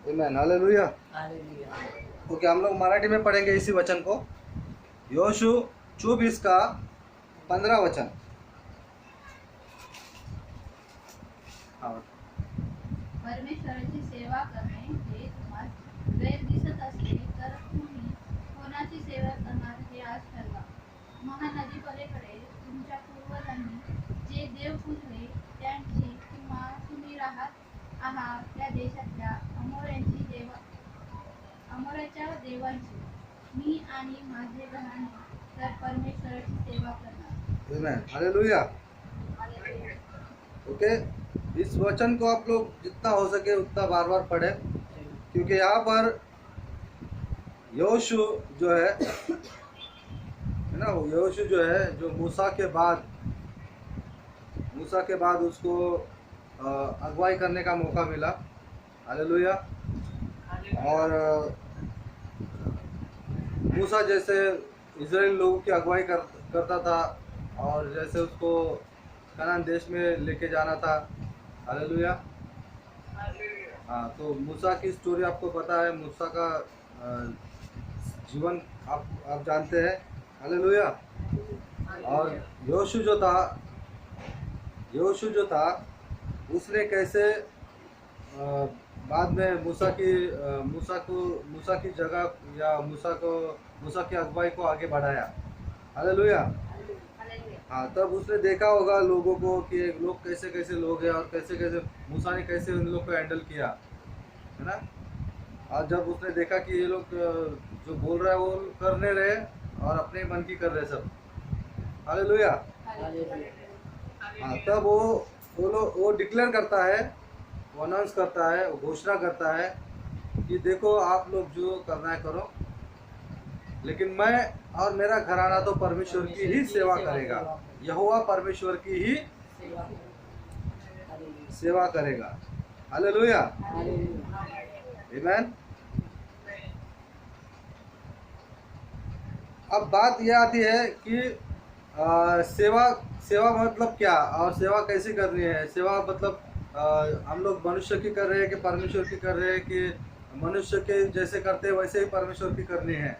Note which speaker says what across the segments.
Speaker 1: आमेन, hallelujah.
Speaker 2: Hallelujah.
Speaker 1: Okay, हम लोग मराठी में पढ़ेंगे इसी वचन को। योशु 24 का 15 वचन। हाँ,
Speaker 3: परमेश्वराची सेवा करणे हे तुम्हाला गैर दिसत असले तर तुम्ही कोणाची सेवा करणार हे आज ठरवा. महानदी पलीकडे तुमच्या पूर्वजांनी जे देव पूजले त्यांची किंवा तुम्ही राहत आहात त्या देशातल्या अमोऱ्याच्या देवांची मी आणि माझे घराणे तर परमेश्वराची सेवा करणार.
Speaker 1: आमेन, हालेलुया। ओके, इस वचन को आप लोग जितना हो सके उतना बार बार पढ़ें, क्योंकि यहाँ पर योशु जो है ना, योशु जो है जो मूसा के बाद उसको अगुवाई करने का मौका मिला। हालेलुया। और मूसा जैसे इजराइल लोगों की अगुवाई करता था और जैसे उसको कनान देश में लेके जाना था। हालेलुया। हाँ, तो मूसा की स्टोरी आपको पता है, मूसा का जीवन आप जानते हैं। हालेलुया। और योशु जो था उसने कैसे बाद में मूसा की जगह या मूसा की अगुवाई को आगे बढ़ाया। हालेलुया। हाँ, तब उसने देखा होगा लोगों को कि लोग कैसे कैसे लोग हैं और कैसे कैसे मूसा ने कैसे उन लोग को हैंडल किया, है ना। और जब उसने देखा कि ये लोग जो बोल रहा है वो कर नहीं रहे और अपने मन की कर रहे सब। हालेलुया। हाँ, तब वो डिक्लेयर करता है, वो अनाउंस करता है, वो घोषणा करता है कि देखो आप लोग जो करना है करो, लेकिन मैं और मेरा घराना तो परमेश्वर की ही सेवा करेगा। यहोवा परमेश्वर की ही सेवा करेगा। हालेलुया। आमेन। अब बात यह आती है कि सेवा मतलब क्या और सेवा कैसे करनी है। सेवा मतलब हम लोग मनुष्य की कर रहे हैं कि परमेश्वर की कर रहे हैं, कि मनुष्य के जैसे करते हैं वैसे ही परमेश्वर की करनी है।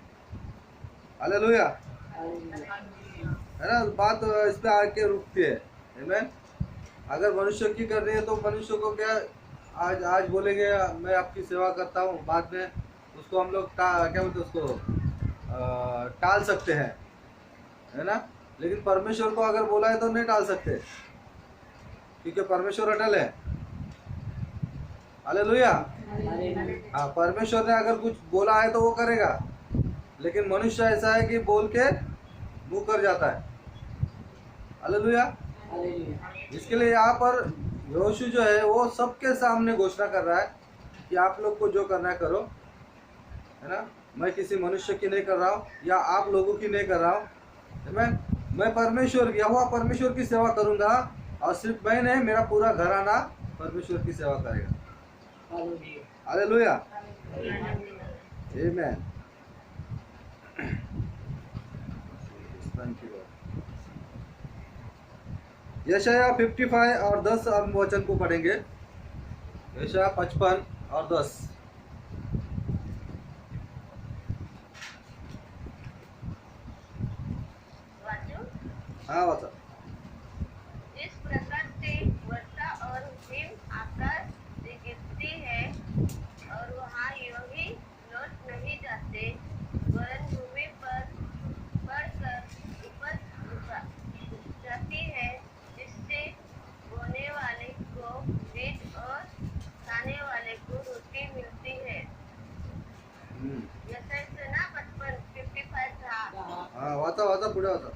Speaker 1: हालेलुया, है ना। बात इस पे आके रुकती है। आमेन। अगर मनुष्य की करनी है तो मनुष्य को क्या आज बोलेंगे मैं आपकी सेवा करता हूँ, बाद में उसको हम लोग क्या बोलते उसको टाल सकते हैं, है ना। लेकिन परमेश्वर को अगर बोला है तो नहीं टाल सकते, क्योंकि परमेश्वर अटल है। हालेलुया। हाँ, परमेश्वर ने अगर कुछ बोला है तो वो करेगा, लेकिन मनुष्य ऐसा है कि बोल के मुंह कर जाता है। हालेलुया। इसके लिए यहाँ पर योशु जो है वो सबके सामने घोषणा कर रहा है कि आप लोग को जो करना है करो, है ना। मैं किसी मनुष्य की नहीं कर रहा हूँ या आप लोगों की नहीं कर रहा हूँ। मैं यहोवा परमेश्वर की सेवा करूँगा, और सिर्फ मैं नहीं, मेरा पूरा घराना परमेश्वर की सेवा करेगा। हालेलुया। आमेन। यशाया 55 और 10 हम वचन को पढ़ेंगे। यशाया 55 और 10। हाँ बता।
Speaker 4: इस प्रकार से वर्षा और हिम आकाश से गिरती है और वहाँ योगी लौट नहीं जाते, वरन भूमि पर पड़कर उपज जाती है, जिससे बोने वाले को बीज और खाने वाले को रोटी मिलती है। यशाया ना 55 था।
Speaker 1: हाँ, वाता पुढे वाता।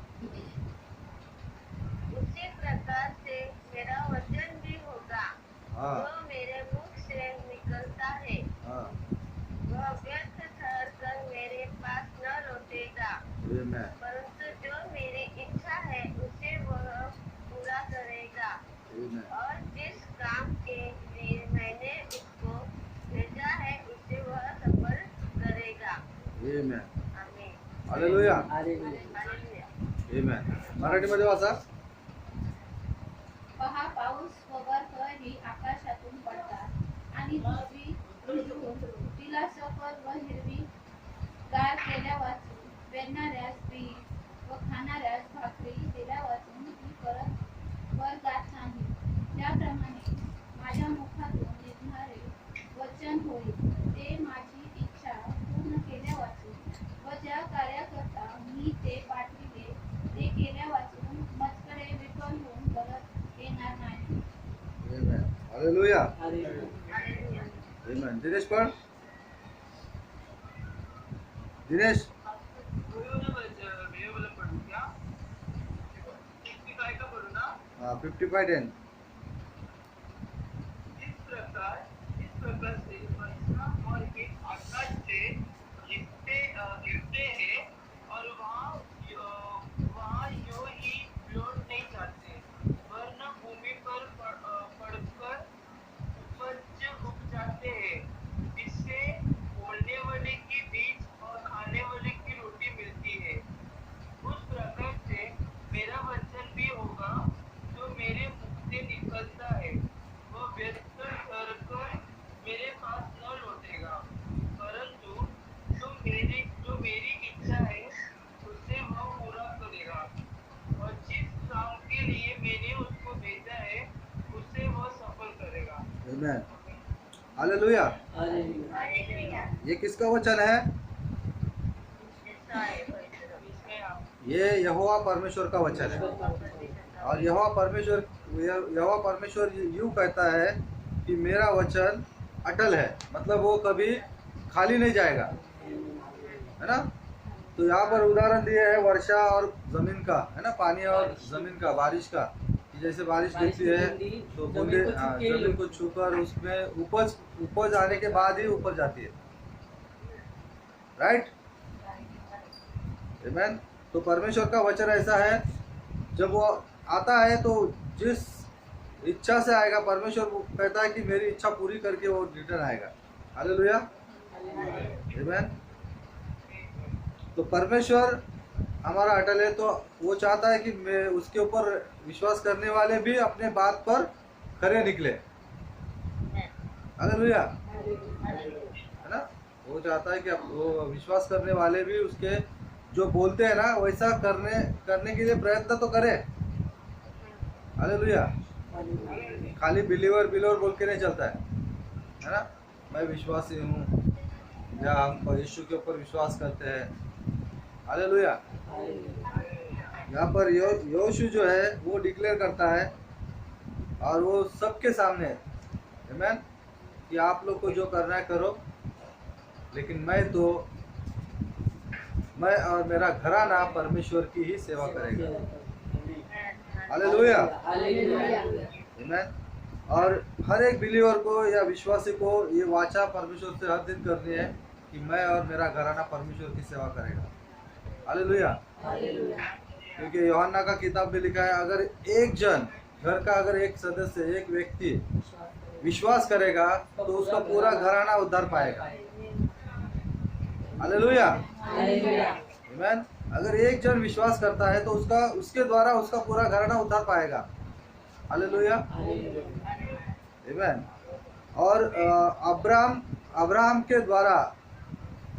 Speaker 4: उसी प्रकार से मेरा वचन भी होगा जो मेरे मुख से निकलता है, वह व्यर्थ ठहरकर मेरे पास न लौटेगा, परंतु जो मेरी इच्छा है उसे वह पूरा करेगा, और जिस काम के लिए मैंने उसको भेजा है उसे वह सफल करेगा। आमीन।
Speaker 1: हालेलुया।
Speaker 4: हालेलुया।
Speaker 1: आमेन। मराठीमध्ये वाचा।
Speaker 3: पहा, पाऊस व बर्फ ही आकाशातून पडतात आणि पृथ्वी भिजवून तिला सफल व हिरवी गार केल्या वाचून, पेरणाऱ्यास पीक व खाणाऱ्यास भाकरी दिल्या वाचून ती परत वर जात नाही. त्याप्रमाणे माझ्या मुखातून निघणारे वचन होईल ते माझी इच्छा पूर्ण केल्या वाचून व ज्या कार्याकरता मी ते पाठविले ते केल्या वाचून मजकडे विफल होऊन परत येणार नाही.
Speaker 1: Amen. Hallelujah.
Speaker 4: Hallelujah.
Speaker 1: Amen. Dinesh पण दिनेश हाँ 55:10
Speaker 2: इस प्रकार से वर्षा और हिम आकाश से गिरते हैं और वहाँ यूं ही लौट नहीं जाते, वरन भूमि पर पड़कर उपज उग जाते हैं, इससे बोलने वाले की बीज और खाने वाले की रोटी मिलती है। उस प्रकार से मेरा वचन भी होगा जो मेरे मुख से निकलता है, वह व्यर्थ ठहरकर मेरे पास न लौटेगा, परंतु जो मेरी इच्छा है उसे वह पूरा करेगा, और जिस काम के लिए मैंने उसको भेजा है उसे वह सफल करेगा।
Speaker 1: Amen. हालेलुया।
Speaker 4: Hallelujah.
Speaker 1: ये किसका वचन है? ये यहोवा परमेश्वर का वचन है। और यहोवा परमेश्वर यूं कहता है कि मेरा वचन अटल है, मतलब वो कभी खाली नहीं जाएगा, है ना। तो यहाँ पर उदाहरण दिए है वर्षा और जमीन का, है ना, पानी और जमीन का, बारिश का, कि जैसे बारिश गिरती है तो बूंदे जमीन को छूकर उसमें उपज आने के बाद ही ऊपर जाती है, राइट। आमीन। तो परमेश्वर का वचन ऐसा है, जब वो आता है तो जिस इच्छा से आएगा, परमेश्वर कहता है कि मेरी इच्छा पूरी करके वो रिटर्न आएगा। हालेलुया। आमीन। तो परमेश्वर हमारा अटल है, तो वो चाहता है कि मैं उसके ऊपर विश्वास करने वाले भी अपने बात पर खरे निकले। हालेलुया, है ना। वो चाहता है कि वो विश्वास करने वाले भी उसके जो बोलते हैं ना वैसा करने के लिए प्रयत्न तो करें। हालेलुया। खाली बिलीवर बोल के नहीं चलता है ना। मैं विश्वासी हूँ या हम यीशु के ऊपर विश्वास करते हैं। हालेलुया। यहाँ पर यीशु जो है वो डिक्लेयर करता है और वो सबके सामने, आमीन, कि आप लोग को जो करना है करो, लेकिन मैं और मेरा घराना परमेश्वर की ही सेवा करेगा। हालेलुया। आमीन। और हर एक बिलीवर को या विश्वासी को ये वाचा परमेश्वर से हर दिन करनी है कि मैं और मेरा घराना परमेश्वर की सेवा करेगा। हालेलुया। क्योंकि यूहन्ना का किताब में लिखा है, अगर एक जन घर का अगर एक सदस्य एक व्यक्ति विश्वास करेगा तो उसका पूरा घराना उद्धार पाएगा। हालेलुया। आमीन। अगर एक जन विश्वास करता है तो उसके द्वारा उसका पूरा घराना उद्धार पाएगा। हालेलुया। आमीन। और अब्राहम के द्वारा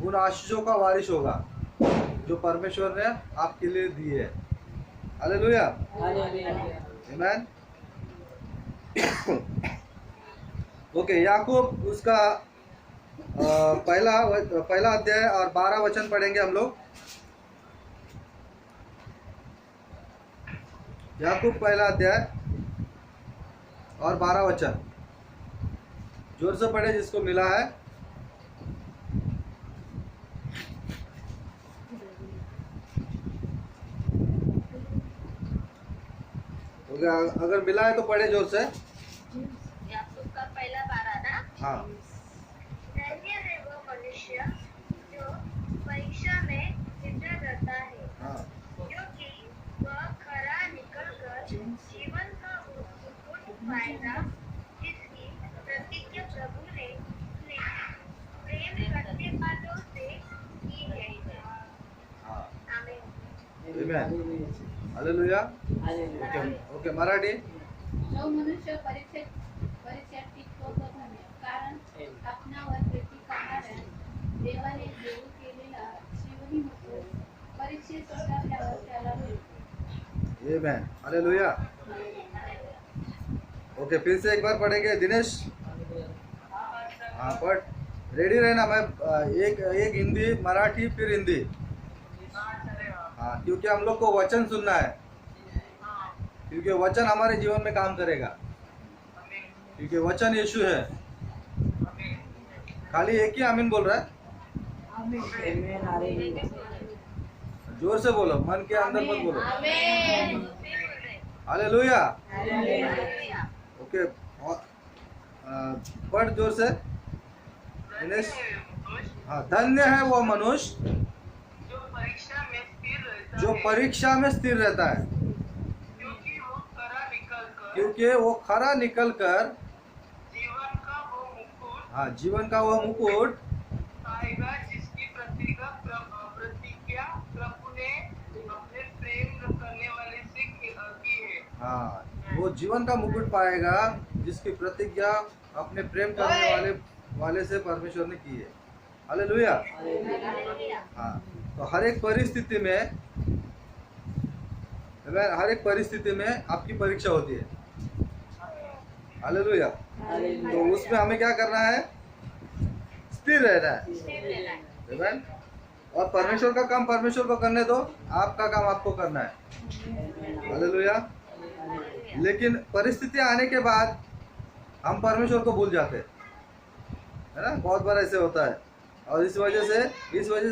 Speaker 1: उन आशीषों का वारिस होगा जो परमेश्वर ने आपके लिए दिए है। हालेलुया। आमीन। ओके, याकूब उसका पहला अध्याय और 12 वचन पढ़ेंगे हम लोग। याकूब पहला अध्याय और 12 वचन, जोर से पढ़े जिसको मिला है। अगर मिला है तो पढ़े जोर से।
Speaker 4: याकूब का पहला 12 ना।
Speaker 1: हाँ।
Speaker 4: धन्य है वो मनुष्य जो परीक्षा में विजय करता है,
Speaker 1: हाँ।
Speaker 4: क्योंकि वह खरा निकलकर जीवन का सुकून पाएगा, जिसकी प्रतिज्ञा प्रभु ने प्रेम करने वालों से की है।
Speaker 1: हाँ।
Speaker 4: आमीन।
Speaker 1: आमीन। हालेलुया। ओके, मराठी।
Speaker 3: जो मनुष्य परीक्षेत टिकतो तो धन्य, कारण आपणावर प्रीती करणारा देवाने देऊ केलेला जीवनी मुकुट परीक्षेत स्वीकारल्यावर त्याला मिळतो.
Speaker 1: आमेन, हालेलुया. ओके, फिर से एक बार पढ़ेंगे दिनेश. हाँ पढ़, रेडी रहना. मैं एक हिंदी मराठी फिर हिंदी. हाँ, क्योंकि हम लोग को वचन सुनना है, क्योंकि वचन हमारे जीवन में काम करेगा, क्योंकि वचन यीशु है. खाली एक ही आमीन बोल रहा है. जोर से बोलो, मन के अंदर मत बोलो. हालेलुया. ओके, पढ़ जोर से दिनेश. हाँ, धन्य है वो मनुष्य जो परीक्षा में स्थिर रहता है, क्योंकि वो खरा निकल कर हाँ जीवन का वो मुकुट
Speaker 2: पाएगा जिसकी प्रतिज्ञा प्रभु ने अपने प्रेम करने वाले से की है.
Speaker 1: हाँ, वो जीवन का मुकुट पाएगा जिसकी प्रतिज्ञा अपने प्रेम करने वाले से परमेश्वर ने की है. हालेलुया. हाँ, तो हर एक परिस्थिति में आपकी परीक्षा होती है. हालेलुया. तो उसमें हमें क्या करना है? स्थिर रहना है. आमीन. और परमेश्वर का काम परमेश्वर को करने दो, आपका काम आपको करना है. हालेलुया. लेकिन परिस्थितियां आने के बाद हम परमेश्वर को भूल जाते हैं, है ना. बहुत बार ऐसे होता है, और इस वजह से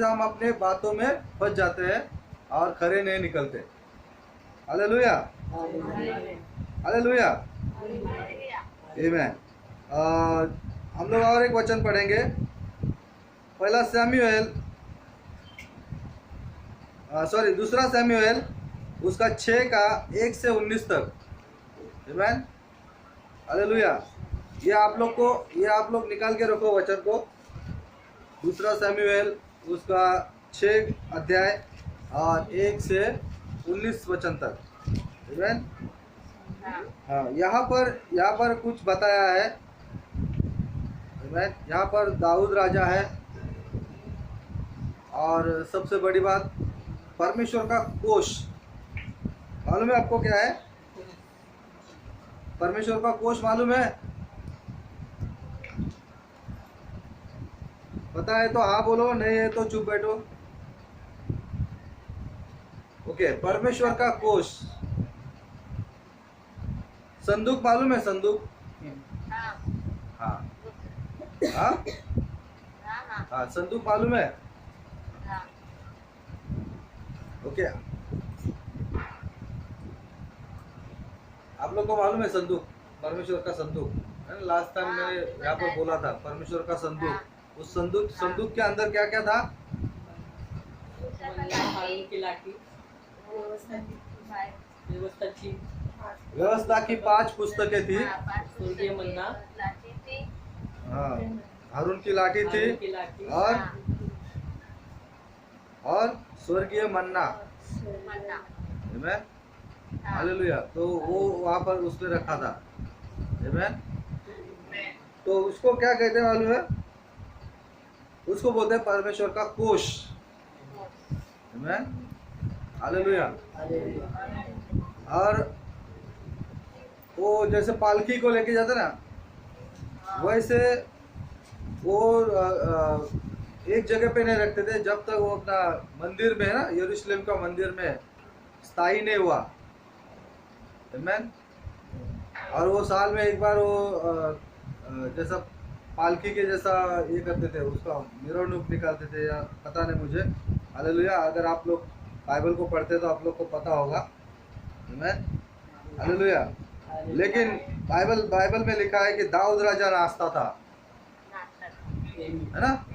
Speaker 1: हम अपने बातों में फंस जाते हैं और खरे नहीं निकलते. हालेलुया. हालेलुया. आमीन. हम लोग और एक वचन पढ़ेंगे. पहला सैमुएल दूसरा सैमुएल उसका 6 का 1 से 19 तक. आमीन. हालेलुया. ये आप लोग निकाल के रखो वचन को. दूसरा सैमुएल उसका 6 अध्याय और 1 से 19 वचन तक. आमीन. हाँ, यहाँ पर कुछ बताया है. आमीन. यहाँ पर दाऊद राजा है, और सबसे बड़ी बात परमेश्वर का कोष. मालूम है आपको क्या है? परमेश्वर का कोष मालूम है? पता है तो हाँ बोलो, नहीं है तो चुप बैठो. ओके, परमेश्वर का कोष, संदूक मालूम है? संदूक. हाँ हाँ हाँ, संदूक मालूम है? ओके, आप लोग को मालूम है संदूक, परमेश्वर का संदूक है ना. लास्ट टाइम मैंने यहाँ पर बोला था परमेश्वर का संदूक. उस संदूक के अंदर क्या क्या था? व्यवस्था की 5 पुस्तकें थी.
Speaker 4: स्वर्गीय मन्ना,
Speaker 1: हाँ, हारून की लाठी थी, और स्वर्गीय मन्ना. आमीन. हालेलुया. तो वो वहाँ पर उसने रखा था. आमीन. तो उसको क्या कहते हैं मालूम है? उसको बोलते हैं परमेश्वर का कोष. आमीन. हालेलुया. और वो जैसे पालकी को लेके जाते ना, वैसे वो एक जगह पे नहीं रखते थे जब तक वो अपना मंदिर में है ना, यरूशलेम का मंदिर में स्थायी नहीं हुआ. आमीन. और वो साल में एक बार वो जैसा पालकी के जैसा ये करते थे, उसका मिरवणूक निकालते थे, या पता नहीं मुझे. हालेलुया. अगर आप लोग बाइबल को पढ़ते तो आप लोग को पता होगा. आमीन. हालेलुया. लेकिन बाइबल में लिखा है कि दाऊद राजा नाचता था, है ना.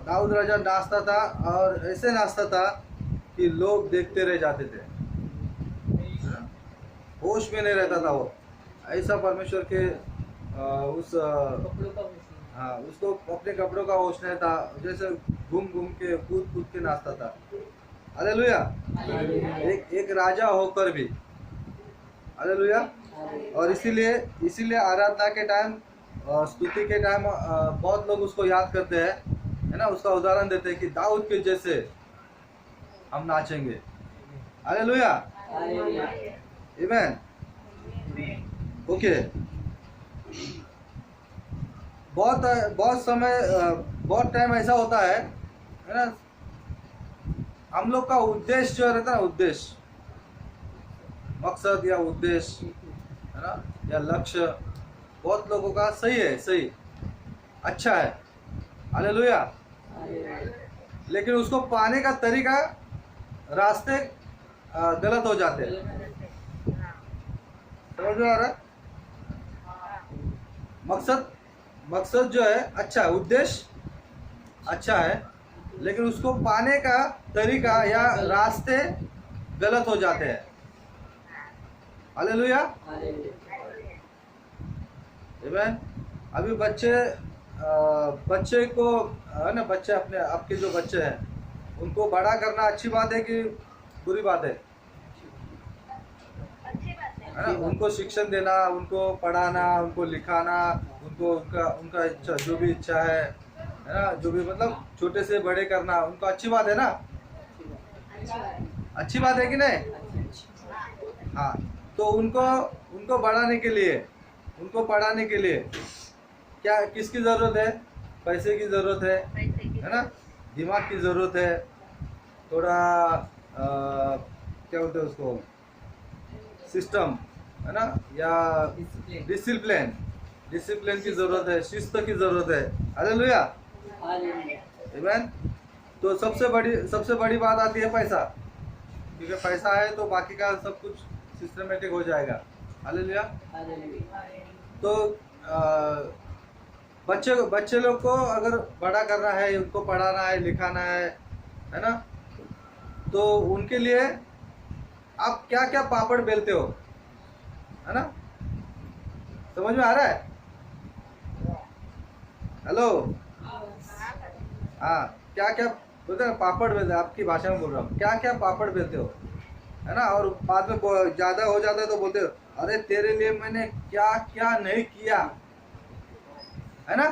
Speaker 1: दाऊद राजा नाचता था, और ऐसे नाचता था कि लोग देखते रह जाते थे, होश में नहीं रहता था वो. ऐसा परमेश्वर के उसको अपने कपड़ों का होश नहीं था, जैसे घूम घूम के कूद के नाचता था. हालेलुया. एक राजा होकर भी. हालेलुया. और इसीलिए आराधना के टाइम स्तुति के टाइम बहुत लोग उसको याद करते हैं, है ना, उसका उदाहरण देते हैं कि दाऊद के जैसे हम नाचेंगे। हालेलुया, आमीन। ओके, बहुत समय बहुत टाइम ऐसा होता है ना, हम लोग का उद्देश्य जो रहता है ना, उद्देश्य, मकसद या उद्देश्य, है ना, या लक्ष्य बहुत लोगों का सही है, सही अच्छा है, हालेलुया, लेकिन उसको पाने का तरीका, रास्ते गलत हो जाते हैं। समझ में आ रहा है? मकसद जो है अच्छा है, उद्देश्य अच्छा है, लेकिन उसको पाने का तरीका या रास्ते गलत हो जाते हैं। हालेलुया, आमीन। अभी बच्चे को, है ना, बच्चे अपने आपके जो बच्चे हैं उनको बड़ा करना अच्छी बात है कि बुरी बात है?
Speaker 4: अच्छी बात है।
Speaker 1: है ना, उनको शिक्षण देना, उनको पढ़ाना, उनको लिखाना, उनको उनका इच्छा, जो भी इच्छा है ना, जो भी मतलब छोटे से बड़े करना, उनको अच्छी बात है ना? अच्छी बात है कि नहीं? हाँ, तो उनको बढ़ाने के लिए, उनको पढ़ाने के लिए क्या किसकी ज़रूरत है? पैसे की ज़रूरत है ना, दिमाग की ज़रूरत है, थोड़ा क्या बोलते हैं उसको, सिस्टम, है ना, या डिसिप्लिन की ज़रूरत है, शिस्त की ज़रूरत है। हालेलुया, आमीन। तो सबसे बड़ी बात आती है पैसा, क्योंकि पैसा है तो बाकी का सब कुछ सिस्टमेटिक हो जाएगा। हालेलुया। तो बच्चे लोग को अगर बड़ा करना है, उनको पढ़ाना है, लिखाना है ना, तो उनके लिए आप क्या क्या पापड़ बेलते हो, है ना? समझ में आ रहा है? हेलो, हाँ, क्या क्या बोलते हैं? पापड़ बेलते, आपकी भाषा में बोल रहा हूँ, क्या क्या पापड़ बेलते हो, है ना? और बाद में ज़्यादा हो जाता है तो बोलते हो, अरे तेरे लिए मैंने क्या क्या नहीं किया, है ना,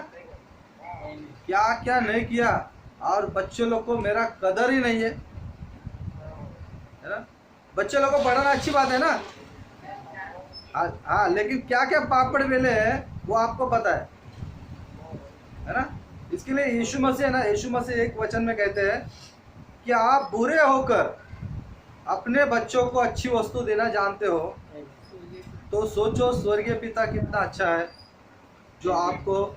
Speaker 1: क्या क्या नहीं किया, और बच्चे लोग को मेरा कदर ही नहीं है ना? बच्चे लोग को पढ़ाना अच्छी बात है ना? हाँ, लेकिन क्या क्या पापड़ बेले है वो आपको पता है ना? इसके लिए यीशु मसीह है ना, यीशु मसीह एक वचन में कहते हैं कि आप बुरे होकर अपने बच्चों को अच्छी वस्तु देना जानते हो, तो सोचो स्वर्गीय पिता कितना अच्छा है, जो आपको,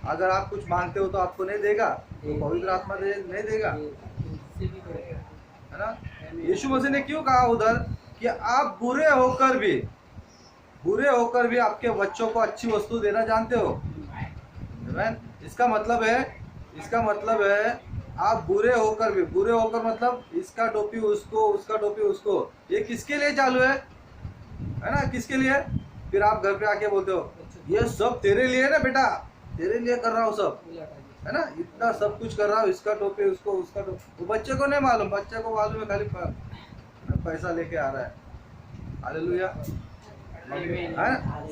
Speaker 1: अगर आप कुछ मांगते हो तो आपको नहीं देगा, तो पवित्र आत्मा नहीं देगा, है ना? यीशु मसीह ने क्यों कहा उधर कि आप बुरे होकर भी आपके बच्चों को अच्छी वस्तु देना जानते हो? इसका मतलब है आप बुरे होकर मतलब इसका टोपी उसको, उसका टोपी उसको, ये किसके लिए चालू है ना, किसके लिए? फिर आप घर पे आके बोलते हो ये सब तेरे लिए ना बेटा, तेरे लिए कर रहा हूँ सब, है ना, इतना सब कुछ कर रहा हूँ, इसका टोपी उसको, उसका टोपी। वो बच्चे को नहीं मालूम, बच्चे को मालूम है खाली पैसा लेके आ रहा है। हालेलुया,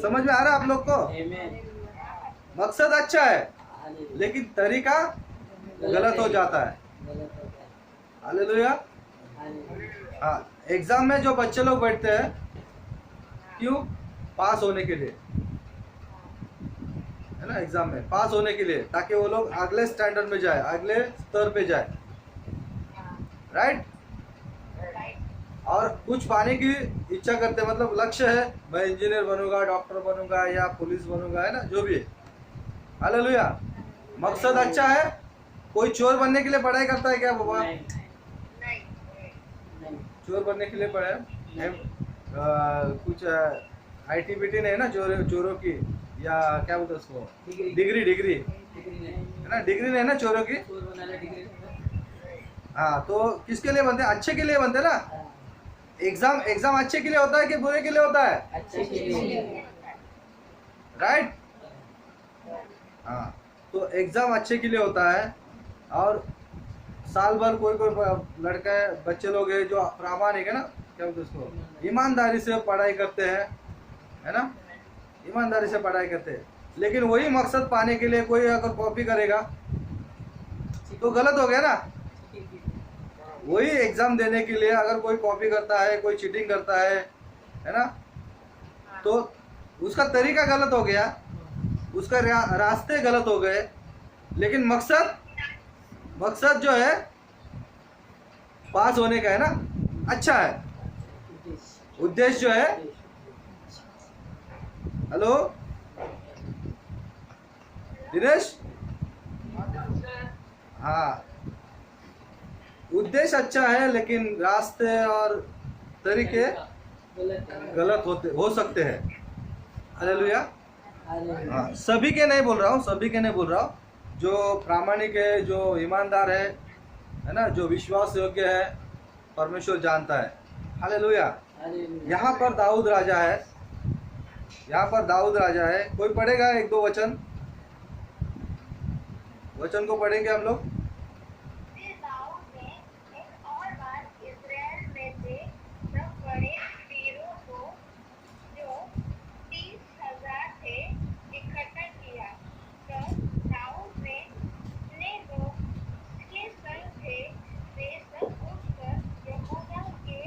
Speaker 1: समझ में आ रहा है आप लोग को? मकसद अच्छा है लेकिन तरीका गलत हो जाता है। हालेलुया। हाँ, एग्जाम में जो बच्चे लोग बैठते हैं, क्यों? पास होने के लिए, है ना, एग्जाम में पास होने के लिए, ताकि वो लोग अगले स्टैंडर्ड में जाए, अगले स्तर पे जाए, राइट? और कुछ पाने की इच्छा करते हैं, मतलब लक्ष्य है, मैं इंजीनियर बनूंगा, डॉक्टर बनूंगा या पुलिस बनूंगा, है ना, जो भी है। हालेलुया। मकसद अच्छा है। कोई चोर बनने के लिए पढ़ाई करता है क्या बाबा? चोर बनने के लिए पढ़ाई कुछ ITBT नहीं है ना, चोरों की, या क्या बोलते उसको, डिग्री है ना, डिग्री नहीं है ना चोरों की। हाँ, तो किसके लिए बनते हैं? अच्छे के लिए बनते हैं ना। एग्जाम अच्छे के लिए होता है कि बुरे के लिए होता है?
Speaker 3: अच्छे के लिए।
Speaker 1: राइट। हाँ, तो एग्जाम अच्छे के लिए होता है, और साल भर कोई लड़का है, बच्चे लोग हैं जो प्रामाणिक है ना, क्या बोलते उसको, ईमानदारी से पढ़ाई करते हैं, है ना, ईमानदारी से पढ़ाई करते हैं, लेकिन वही मकसद पाने के लिए कोई अगर कॉपी करेगा तो गलत हो गया ना। वही एग्जाम देने के लिए अगर कोई कॉपी करता है, कोई चीटिंग करता है ना, तो उसका तरीका गलत हो गया, उसका रास्ते गलत हो गए, लेकिन मकसद जो है पास होने का है ना, अच्छा है। उद्देश्य जो है, हेलो दिनेश, हाँ, उद्देश्य अच्छा है लेकिन रास्ते और तरीके गलत हो सकते हैं। हालेलुया। हाँ, सभी के नहीं बोल रहा हूँ, जो प्रामाणिक है, जो ईमानदार है ना, जो विश्वास योग्य है, परमेश्वर जानता है। हालेलुया। यहाँ पर दाऊद राजा है, कोई पढ़ेगा एक दो वचन को पढ़ेंगे हम लोग।
Speaker 4: फिर दाऊद ने एक और बार इस्राएल में से सब बड़े वीरों को, जो 30,000 थे, इकट्ठा किया। तब दाऊद ने अपने लोग उसके संग थे, वे सब उठकर यहूदा के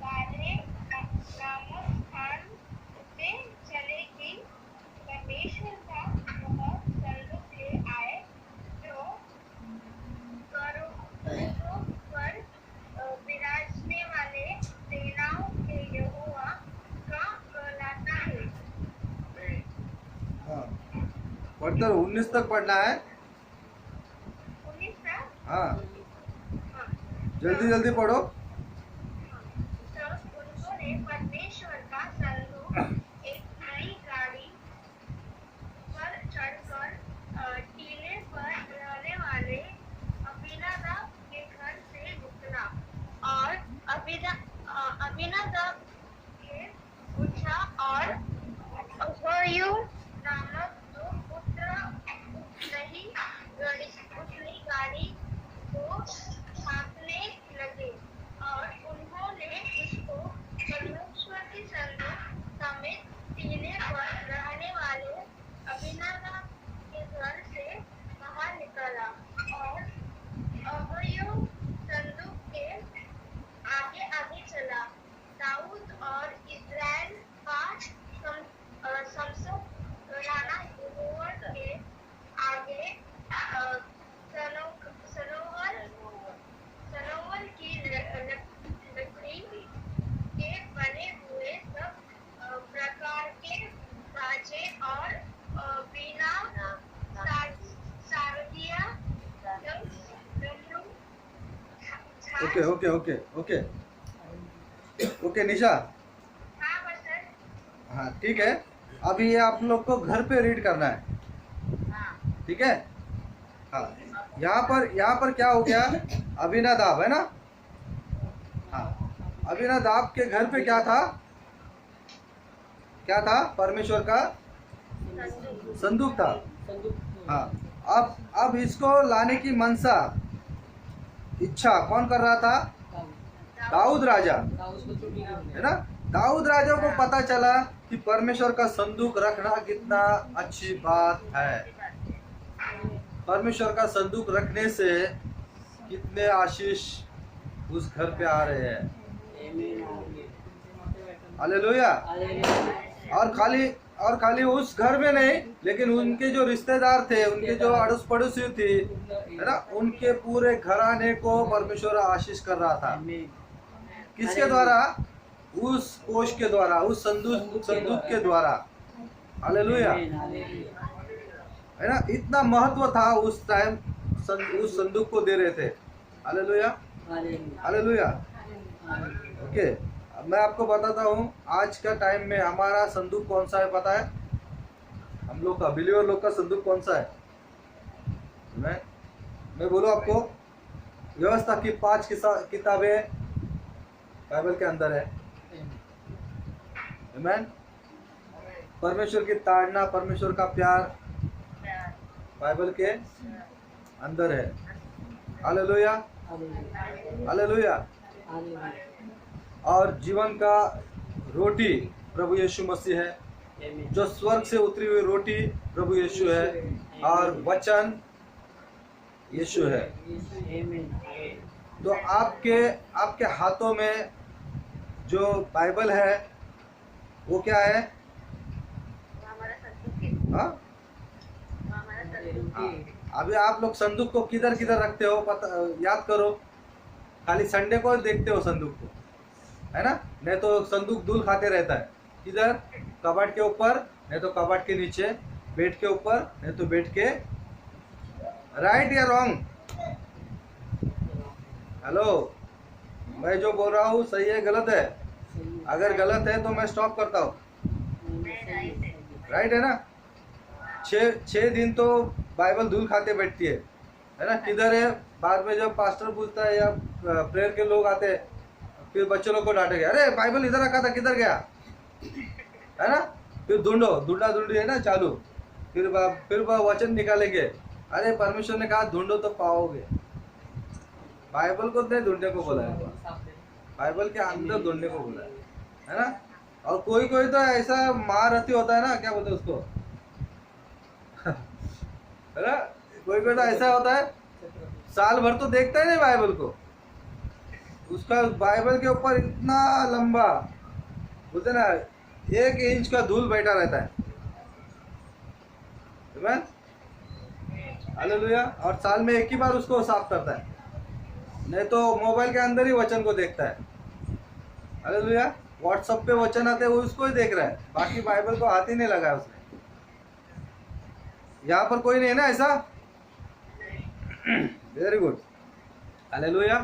Speaker 4: बाले नामक स्थान से चले कि परमेश्वर का वह संदूक ले आए, जो करूब पर विराजने वाले सेनाओं के यहोवा का कहलाता है।
Speaker 1: हाँ, पढ़कर 19 तक पढ़ना है।
Speaker 4: 19 तक?
Speaker 1: हाँ,
Speaker 4: हाँ।
Speaker 1: जल्दी पढ़ो।
Speaker 4: तब उन्होंने परमेश्वर का संदूक एक नई गाड़ी पर चढ़कर टीले पर रहने वाले अबीनादाब के घर से निकला, और अबीनादाब के पूछा, और अहोयो नामक दो पुत्र उतनी गाड़ी को हाँकने लगे, और उन्होंने उसको परमेश्वर की संदूक समेत टीले पर रहने वाले अबीनादाब के घर से बाहर निकाला, और अहोयो संदूक के आगे आगे चला। दाऊद और इस्राएल का समस्त घराना यहोवा के आगे सनोवर की लकड़ी के बने हुए सब प्रकार के बाजे और बीना, सारंगिया, डमरू,
Speaker 1: ओके निशा।
Speaker 4: हाँ बसर,
Speaker 1: हाँ ठीक है, अभी ये आप लोग को घर पे रीड करना है, ठीक है। हाँ, यहाँ पर क्या हो गया, अबीनादाब है ना। हाँ, अबीनादाब के घर पे क्या था, परमेश्वर का संदूक था। हाँ, अब इसको लाने की मनसा, इच्छा कौन कर रहा था, दाऊद राजा, है ना। दाऊद राजा को पता चला कि परमेश्वर का संदूक रखना कितना अच्छी बात है, परमेश्वर का संदूक रखने से कितने आशीष उस घर पे आ रहे हैं। हालेलुया। और खाली उस घर में नहीं, लेकिन उनके जो रिश्तेदार थे, उनके जो अड़ोस पड़ोसी थी, है ना, उनके पूरे घराने को परमेश्वर आशीष कर रहा था। किसके द्वारा, उस कोष के द्वारा, उस संदूक के द्वारा। हालेलुया, है ना। इतना महत्व था उस टाइम, उस संदूक को दे रहे थे। Hallelujah, hallelujah. ओके, अब मैं आपको बताता हूँ आज का टाइम में हमारा संदूक कौन सा है, पता है? हम लोग का, बिलीवर लोग का संदूक कौन सा है? मैं बोलूँ आपको, व्यवस्था की 5 किताबें बाइबल के अंदर है। आमीन। परमेश्वर की ताड़ना, परमेश्वर का प्यार बाइबल के अंदर है। Hallelujah, hallelujah. और जीवन का रोटी प्रभु यीशु मसीह है। जो स्वर्ग से उतरी हुई रोटी प्रभु यीशु है और वचन यीशु है। तो आपके हाथों में जो बाइबल है वो क्या है?
Speaker 4: वो हमारा संदूक है,
Speaker 1: हाँ?
Speaker 4: वो हमारा संदूक है।
Speaker 1: अभी आप लोग संदूक को किधर किधर रखते हो पता याद करो। खाली संडे को देखते हो संदूक को, है ना? नहीं तो संदूक धूल खाते रहता है। किधर? कबर्ड के ऊपर, नहीं तो कबर्ड के नीचे, बेड के ऊपर, नहीं तो बेड के। राइट या रॉन्ग? हेलो, मैं जो बोल रहा हूँ सही है गलत है? अगर गलत है तो मैं स्टॉप करता हूँ। राइट है ना? 6 दिन तो बाइबल धूल खाते बैठती है ना? किधर है? बाद में जब पास्टर पूछता है या प्रेयर के लोग आते हैं, फिर बच्चों लोग को डांटेंगे, अरे बाइबल इधर रखा था, किधर गया? है ना? फिर ढूंढा ढूंढी है ना चालू। फिर वचन निकालेंगे, अरे परमेश्वर ने कहा ढूंढो तो पाओगे। बाइबल को नहीं ढूंढने को बोला है, बाइबल के अंदर ढूंढने को बोला है ना? और कोई कोई तो ऐसा महारथी होता है ना, क्या बोलते हैं उसको है ना? कोई कोई तो ऐसा होता है साल भर तो देखता ही नहीं बाइबल को, उसका बाइबल के ऊपर इतना लंबा बोलते ना 1 इंच का धूल बैठा रहता है। हालेलुया। और साल में एक ही बार उसको साफ करता है, नहीं तो मोबाइल के अंदर ही वचन को देखता है। हालेलुया। व्हाट्सएप पे वचन आते हैं वो उसको ही देख रहा है, बाकी बाइबल को हाथ ही नहीं लगाया उसने। यहाँ पर कोई नहीं है ना ऐसा? Very good. हालेलुया।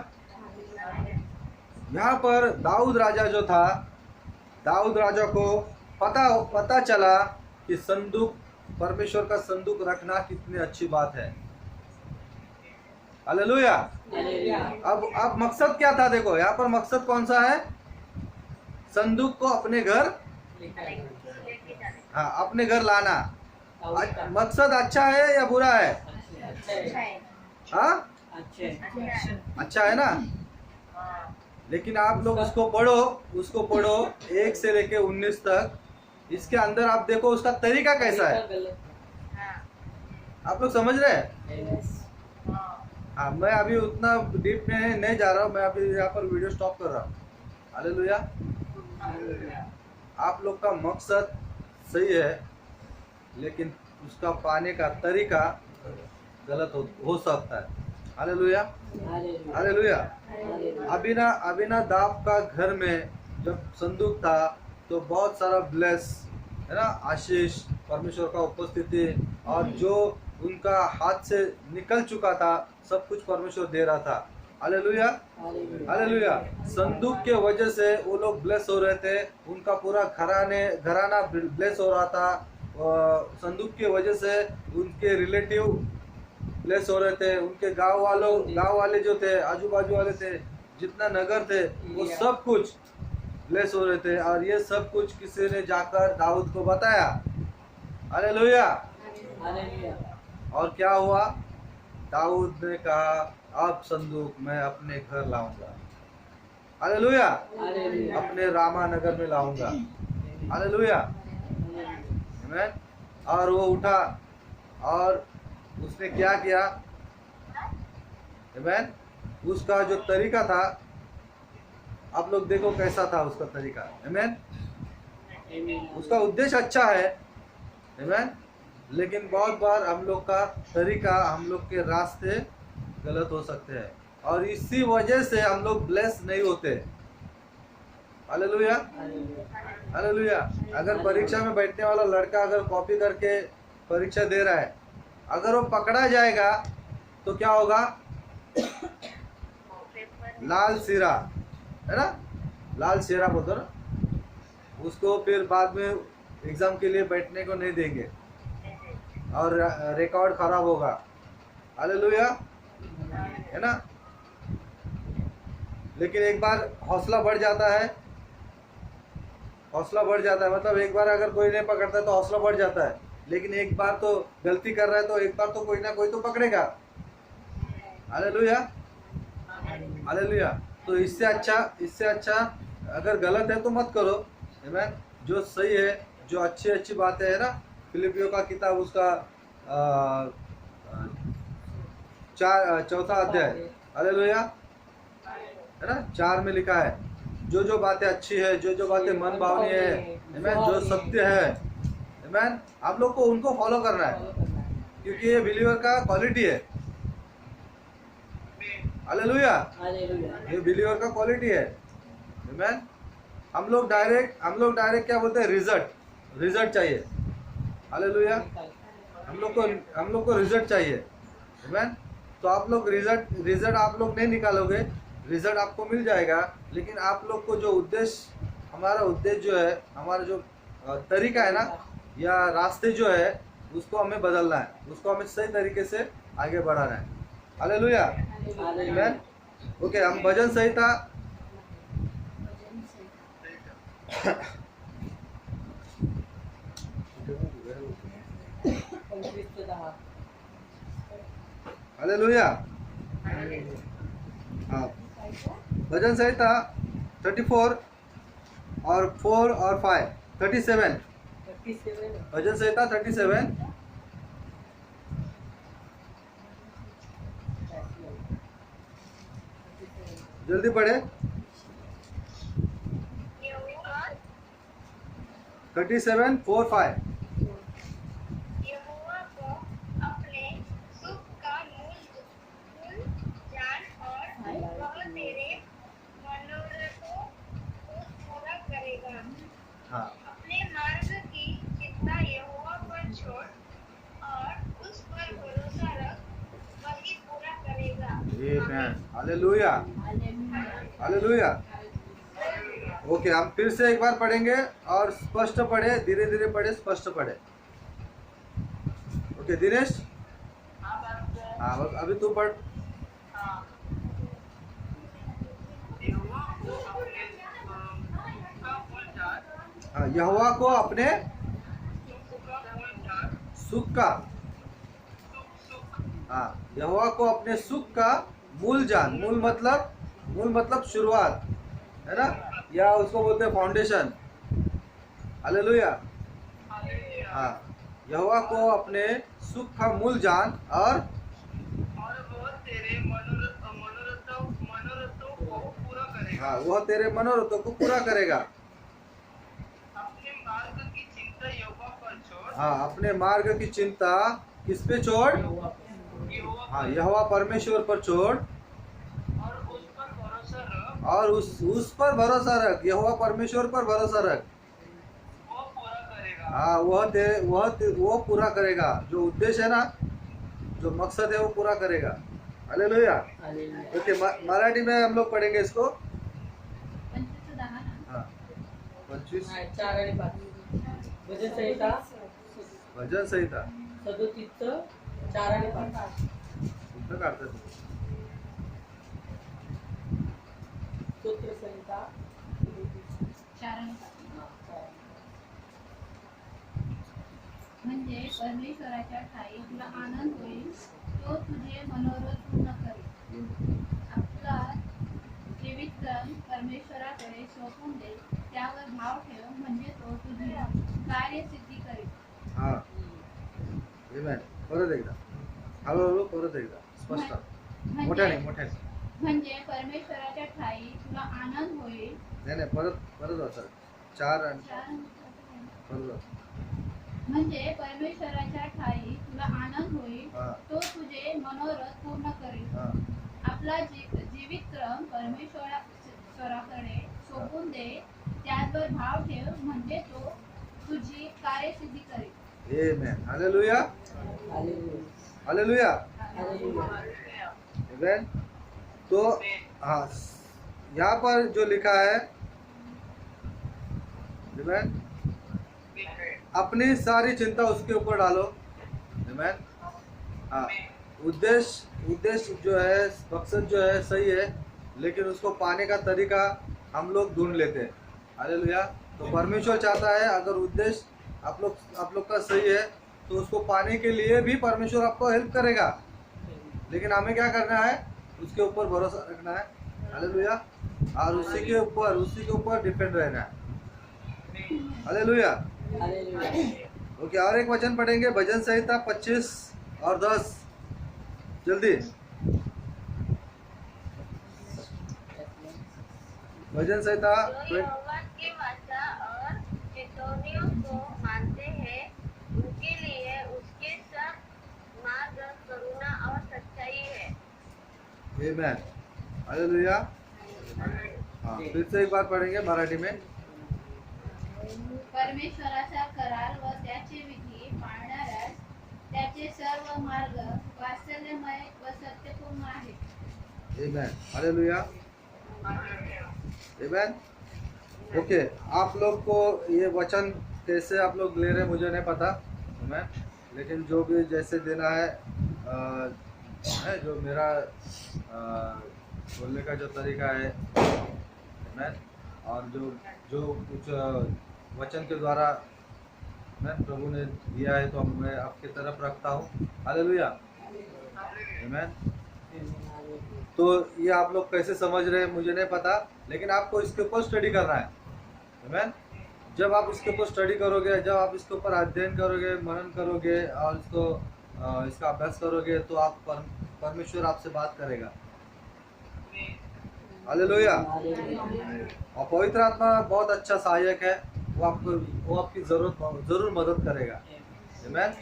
Speaker 1: यहाँ पर दाऊद राजा जो था, दाऊद राजा को पता चला कि संदूक, परमेश्वर का संदूक रखना कितनी अच्छी बात है। हालेलुया। अब मकसद क्या था? देखो यहाँ पर मकसद कौन सा है? संदूक को अपने घर, हाँ अपने घर लाना। मकसद अच्छा है या बुरा है? हाँ अच्छा है ना? लेकिन आप लोग उसको पढ़ो 1 से लेके 19 तक। इसके अंदर आप देखो उसका तरीका कैसा है। आप लोग समझ रहे हैं? हाँ, मैं अभी उतना डीप में नहीं जा रहा हूँ, मैं अभी यहाँ पर वीडियो स्टॉप कर रहा हूँ। हालेलुया। आप लोग का मकसद सही है, लेकिन उसका पाने का तरीका गलत हो सकता है। हालेलुया। हालेलुया। अबीनादाब का घर में जब संदूक था तो बहुत सारा ब्लेस है ना, आशीष, परमेश्वर का उपस्थिति, और जो उनका हाथ से निकल चुका था सब कुछ परमेश्वर दे रहा था। हालेलुया। हालेलुया। संदूक के वजह से वो लोग ब्लेस हो रहे थे, उनका पूरा घराना ब्लेस हो रहा था। संदूक के वजह से उनके रिलेटिव ब्लेस हो रहे थे, उनके गांव वाले जो थे, आजू बाजू वाले थे, जितना नगर थे, वो सब कुछ ब्लेस हो रहे थे। और ये सब कुछ किसी ने जाकर दाऊद को बताया। हालेलुया। और क्या हुआ? दाऊद ने कहा अब संदूक मैं अपने घर लाऊंगा। हालेलुया। अपने रामा नगर में लाऊंगा। हालेलुया। आमीन। और वो उठा और उसने क्या किया? आमीन। उसका जो तरीका था, आप लोग देखो कैसा था उसका तरीका। आमीन। उसका उद्देश्य अच्छा है, आमीन, लेकिन बहुत बार हम लोग का तरीका, हम लोग के रास्ते गलत हो सकते हैं, और इसी वजह से हम लोग ब्लेस नहीं होते। हालेलुया। हालेलुया। अगर परीक्षा में बैठने वाला लड़का अगर कॉपी करके परीक्षा दे रहा है, अगर वो पकड़ा जाएगा तो क्या होगा? लाल सिरा, है ना? लाल सिरा बोलते ना उसको, फिर बाद में एग्जाम के लिए बैठने को नहीं देंगे और रिकॉर्ड खराब होगा। हालेलुया, है ना? लेकिन एक बार हौसला बढ़ जाता है, हौसला बढ़ जाता है, मतलब एक बार अगर कोई नहीं पकड़ता है तो हौसला बढ़ जाता है, लेकिन एक बार तो गलती कर रहा है तो एक बार तो कोई ना कोई तो पकड़ेगा। हालेलुया। हालेलुया। तो इससे अच्छा अगर गलत है तो मत करो। आमीन। जो सही है, जो अच्छी अच्छी बातें है ना, फिलिपियों का किताब उसका चौथा अध्याय, हालेलुया, है ना, 4 में लिखा है जो जो बातें अच्छी है, जो जो बातें मन भावनी है, आमीन, जो सत्य है, आमीन, आप लोग को उनको फॉलो करना है, क्योंकि ये बिलीवर का क्वालिटी है। हालेलुया, ये बिलीवर का क्वालिटी है। आमीन। हम लोग डायरेक्ट क्या बोलते हैं, रिजल्ट चाहिए। हालेलुया, हम लोग को रिजल्ट चाहिए। आमीन। तो आप लोग रिजल्ट आप लोग नहीं निकालोगे, रिजल्ट आपको मिल जाएगा, लेकिन आप लोग को जो उद्देश्य, हमारा उद्देश्य जो है, हमारा जो तरीका है ना, या रास्ते जो है, उसको हमें बदलना है, उसको हमें सही तरीके से आगे बढ़ाना है। हालेलुया, आमीन। ओके, हम भजन संहिता हालेलुया, हाँ, भजन संहिता 34 और 4 और 5 37, भजन संहिता 37, जल्दी पढ़े। 37 4 5।
Speaker 4: यहोवा को अपने सुख का मूल जान और वह तेरे मनोरथों को पूरा करेगा।
Speaker 1: हाँ,
Speaker 4: अपने मार्ग की चिंता यहोवा पर छोड़ और उस पर भरोसा रख, वही पूरा करेगा।
Speaker 1: आमीन, हालेलुया, हालेलुया। ओके, हम फिर से एक बार पढ़ेंगे और स्पष्ट पढ़े, धीरे धीरे पढ़े, स्पष्ट पढ़े। ओके दिनेश, हाँ, अभी तू पढ़। हाँ, यहोवा को अपने सुख का, हाँ, यहोवा को अपने सुख का मूल जान, मूल मतलब शुरुआत है ना, या उसको बोलते हैं फाउंडेशन। हालेलुया, हाँ, यहोवा को अपने सुख का मूल जान और
Speaker 2: वो तेरे मनोरथों को पूरा करेगा।
Speaker 1: हाँ, वह तेरे मनोरथों को पूरा करेगा।
Speaker 2: अपने मार्ग की चिंता यहोवा पर छोड़।
Speaker 1: हाँ, अपने मार्ग की चिंता किस पे छोड़?
Speaker 2: यहोवा
Speaker 1: हाँ, यहोवा परमेश्वर पर छोड़
Speaker 2: और उस पर भरोसा रख।
Speaker 1: और उस पर भरोसा रख, यहोवा परमेश्वर पर भरोसा रख।
Speaker 2: वो पूरा करेगा।
Speaker 1: हाँ, वो पूरा करेगा, जो उद्देश्य है ना, जो मकसद है वो पूरा करेगा। हालेलुया। ओके, मराठी में हम लोग पढ़ेंगे इसको।
Speaker 3: 25 10 ना.
Speaker 1: हाँ, 25
Speaker 5: 4 आणि 5 भजन संहिता
Speaker 1: भजन संहिता
Speaker 5: 37 4 आणि 5
Speaker 1: कुठं काढतात?
Speaker 5: स्तोत्र संहिता
Speaker 3: 4 आणि 5. म्हणजे परमेश्वराच्या ठाई तुला आनंद होईल, तो तुझे मनोरथ पूर्ण करेल. आपला जीवितक्रम परमेश्वराकडे सोपून दे, त्यावर भाव ठेव, म्हणजे तो तुझी कार्यसिद्धी करेल.
Speaker 1: हाँ, आमेन. परत एकदा, हळूहळू परत एकदा, स्पष्ट, मोठ्याने मोठ्याने.
Speaker 3: म्हणजे परमेश्वराच्या ठाई तुला आनंद होईल.
Speaker 1: नाही, परत वाचा. 4 आणि परत वाचा.
Speaker 3: म्हणजे परमेश्वराच्या ठाई तुला आनंद होईल,
Speaker 1: हा.
Speaker 3: तो तुझे मनोरथ पूर्ण करेल.
Speaker 1: हाँ,
Speaker 3: आपला जीवितक्रम परमेश्वराकडे सोपून दे, त्याचवर भाव ठेव, म्हणजे तो तुझी कार्यसिद्धी करेल.
Speaker 1: आमेन. हालेलुया, हालेलुया, आमेन. तो हाँ, यहाँ पर जो लिखा है, आमेन, अपनी सारी चिंता उसके ऊपर डालो. आमेन. हाँ, उद्देश्य जो है, मकसद जो है सही है, लेकिन उसको पाने का तरीका हम लोग ढूंढ लेते हैं. हालेलुया. तो परमेश्वर चाहता है, अगर उद्देश्य आप लोग का सही है, तो उसको पाने के लिए भी परमेश्वर आपको हेल्प करेगा, लेकिन हमें क्या करना है? उसके ऊपर भरोसा रखना है. हालेलुया. और उसी के ऊपर डिपेंड रहना है. हालेलुया.
Speaker 5: हालेलुया।
Speaker 1: ओके, और एक वचन पढ़ेंगे, भजन संहिता 25 और 10, जल्दी। भजन संहिता
Speaker 4: जो यहोवा की वाचा और चितौनियों को मानते हैं, उनके लिए उसके सब मार्ग करुणा और सच्चाई है।
Speaker 1: आमेन, हालेलुया। हाँ, फिर से एक बार पढ़ेंगे मराठी में।
Speaker 3: परमेश्वराचा करार व त्याचे विधी पाळणाऱ्यास त्याचे सर्व मार्ग वात्सल्यमय व सत्यपूर्ण आहेत।
Speaker 1: आमेन, हालेलुया, आमेन। ओके, आप लोग को ये वचन कैसे आप लोग ले रहे हैं मुझे नहीं पता, आमेन, लेकिन जो भी जैसे देना है जो मेरा बोलने का जो तरीका है, आमेन, और जो कुछ वचन के द्वारा मैं प्रभु ने दिया है तो मैं आपकी तरफ रखता हूँ। हालेलुया, आमेन। तो ये आप लोग कैसे समझ रहे हैं मुझे नहीं पता, लेकिन आपको इसके ऊपर स्टडी करना है, आमेन। जब आप इसके ऊपर स्टडी करोगे, जब आप इसके ऊपर अध्ययन करोगे, मनन करोगे और इसका अभ्यास करोगे, तो आप परमेश्वर आपसे बात करेगा। हालेलुया। और पवित्र आत्मा बहुत अच्छा सहायक है, वो आपकी जरूर मदद करेगा, आमेन,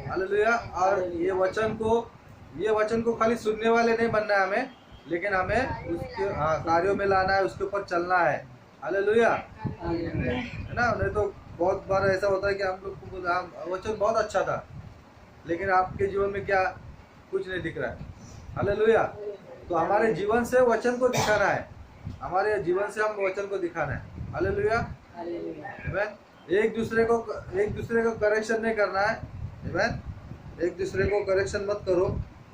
Speaker 1: हालेलुया। और ये वचन को खाली सुनने वाले नहीं बनना है हमें, लेकिन हमें उसके कार्यों में लाना है, उसके ऊपर चलना है। हालेलुया, है ना। नहीं तो बहुत बार ऐसा होता है कि हम लोग को वचन बहुत अच्छा था, लेकिन आपके जीवन में क्या कुछ नहीं दिख रहा है। हालेलुया। तो हमारे जीवन से वचन को दिखाना है, हमारे जीवन से हम वचन को दिखाना है। हालेलुया, आमेन। एक दूसरे को करेक्शन नहीं करना है, आमेन। एक दूसरे को करेक्शन मत करो,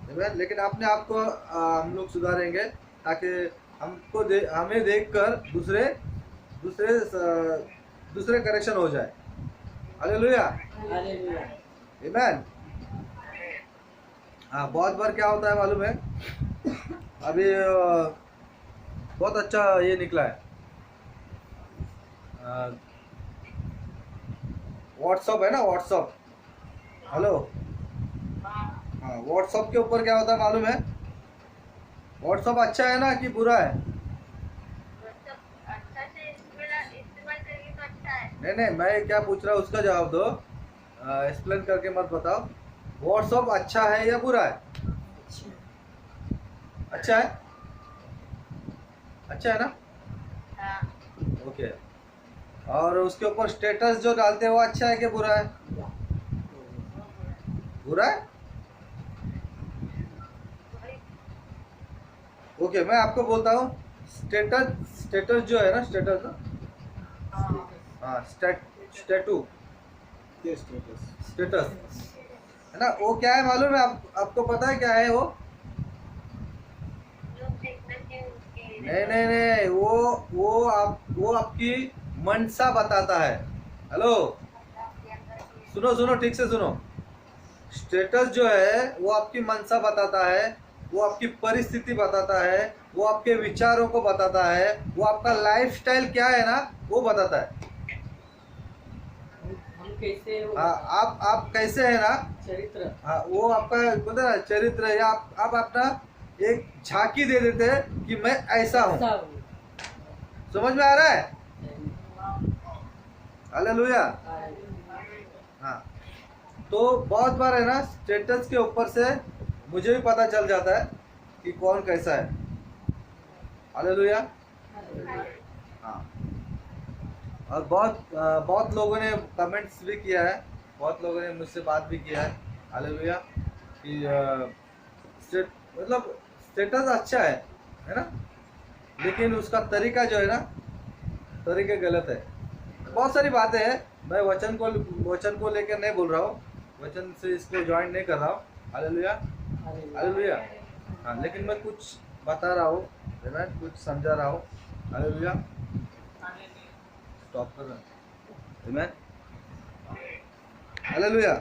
Speaker 1: आमेन, लेकिन अपने आप को हम लोग सुधारेंगे, ताकि हमें देखकर दूसरे करेक्शन हो जाए। हालेलुया, आमेन। हाँ, बहुत बार क्या होता है मालूम है, अभी बहुत अच्छा ये निकला है, व्हाट्सअप है ना, व्हाट्सअप, हेलो। हाँ, व्हाट्सअप के ऊपर क्या होता है मालूम है, व्हाट्सअप अच्छा है ना कि बुरा है?
Speaker 4: अच्छा से इस्तेमाल करेंगे तो अच्छा है।
Speaker 1: नहीं, मैं क्या पूछ रहा हूँ उसका जवाब दो, एक्सप्लेन करके मत बताओ। व्हाट्सअप अच्छा है या बुरा है? अच्छा है, अच्छा है ना।
Speaker 4: हाँ।
Speaker 1: ओके, और उसके ऊपर स्टेटस जो डालते हैं वो अच्छा है कि बुरा है? बुरा है। ओके, मैं आपको बोलता हूँ, स्टेटस जो है ना, स्टेटस ना, हाँ, स्टेटस है ना, वो क्या है मालूम है आपको पता है क्या है वो?
Speaker 4: लोग देखना चाहिए उसके लिए।
Speaker 1: नहीं, वो आपकी मनसा बताता है। हेलो, सुनो ठीक से सुनो। स्टेटस जो है वो आपकी मनसा बताता है, वो आपकी परिस्थिति बताता है, वो आपके विचारों को बताता है, वो आपका लाइफस्टाइल क्या है ना वो बताता है।
Speaker 5: हम कैसे हो,
Speaker 1: हाँ, आप कैसे है ना,
Speaker 5: चरित्र,
Speaker 1: हाँ, वो आपका बोलते ना चरित्र है। आप अपना एक झांकी दे देते हैं कि मैं ऐसा हूँ। समझ में आ रहा है? हालेलुया। हाँ, तो बहुत बार है ना, स्टेटस के ऊपर से मुझे भी पता चल जाता है कि कौन कैसा है। हालेलुया। हाँ, और बहुत लोगों ने कमेंट्स भी किया है, बहुत लोगों ने मुझसे बात भी किया है। हालेलुया, कि मतलब स्टेटस अच्छा है ना, लेकिन उसका तरीका जो है ना, तरीका गलत है। बहुत सारी बातें हैं, मैं वचन को लेकर नहीं बोल रहा हूँ, वचन से इसको ज्वाइन नहीं कर रहा हूँ। Hallelujah, hallelujah. हाँ, लेकिन मैं कुछ बता रहा हूँ, मैं कुछ समझा रहा हूँ। हालेलुया, स्टॉप कर रहा हूँ। हालेलुया।